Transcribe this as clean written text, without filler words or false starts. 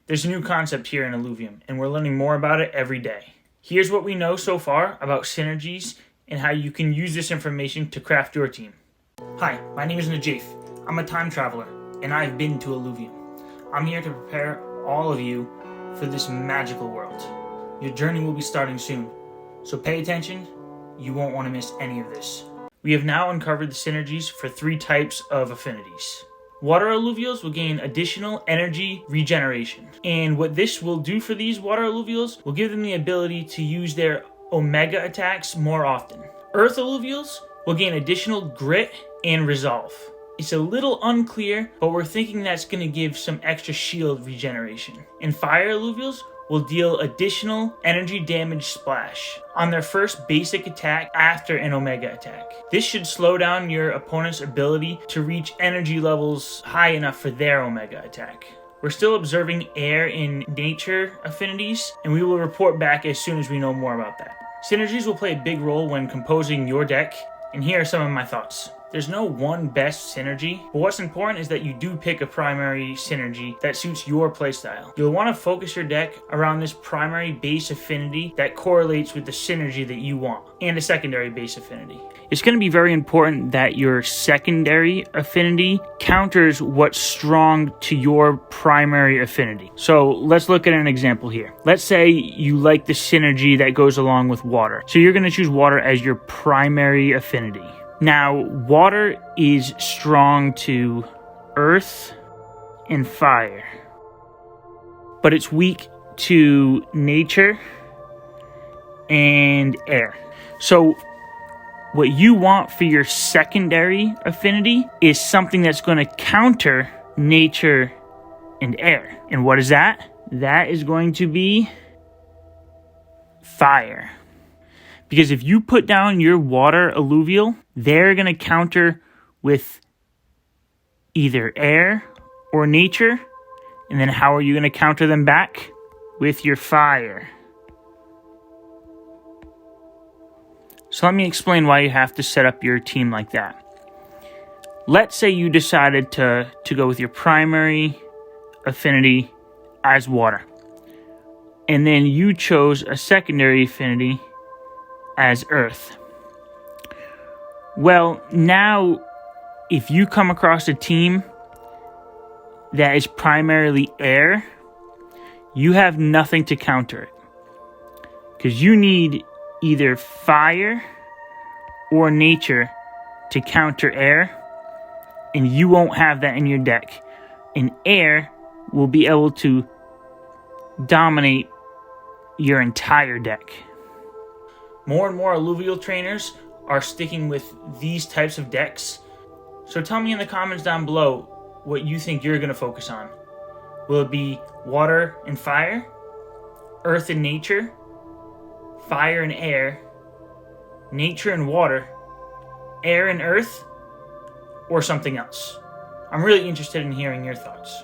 There's a new concept here in Illuvium, and we're learning more about it every day. Here's what we know so far about synergies and how you can use this information to craft your team. Hi, my name is Najaf. I'm a time traveler, and I've been to Illuvium. I'm here to prepare all of you for this magical world. Your journey will be starting soon, so pay attention. You won't want to miss any of this. We have now uncovered the synergies for 3 types of affinities. Water alluvials will gain additional energy regeneration. And what this will do for these water alluvials will give them the ability to use their omega attacks more often. Earth alluvials will gain additional grit and resolve. It's a little unclear, but we're thinking that's going to give some extra shield regeneration. And fire alluvials will deal additional energy damage splash on their first basic attack after an omega attack. This should slow down your opponent's ability to reach energy levels high enough for their omega attack. We're still observing air and nature affinities, and we will report back as soon as we know more about that. Synergies will play a big role when composing your deck, and here are some of my thoughts. There's no one best synergy, but what's important is that you do pick a primary synergy that suits your playstyle. You'll want to focus your deck around this primary base affinity that correlates with the synergy that you want, and a secondary base affinity. It's going to be very important that your secondary affinity counters what's strong to your primary affinity. So let's look at an example here. Let's say you like the synergy that goes along with water. So you're going to choose water as your primary affinity. Now, water is strong to earth and fire, but it's weak to nature and air. So what you want for your secondary affinity is something that's going to counter nature and air. And what is that? That is going to be fire. Because if you put down your water alluvial, they're going to counter with either air or nature. And then how are you going to counter them back? With your fire. So let me explain why you have to set up your team like that. Let's say you decided to go with your primary affinity as water. And then you chose a secondary affinity as earth. Well, now if you come across a team that is primarily air, you have nothing to counter it. Because you need either fire or nature to counter air, and you won't have that in your deck. And air will be able to dominate your entire deck. More and more alluvial trainers are sticking with these types of decks. So tell me in the comments down below what you think you're going to focus on. Will it be water and fire? Earth and nature? Fire and air? Nature and water? Air and earth? Or something else? I'm really interested in hearing your thoughts.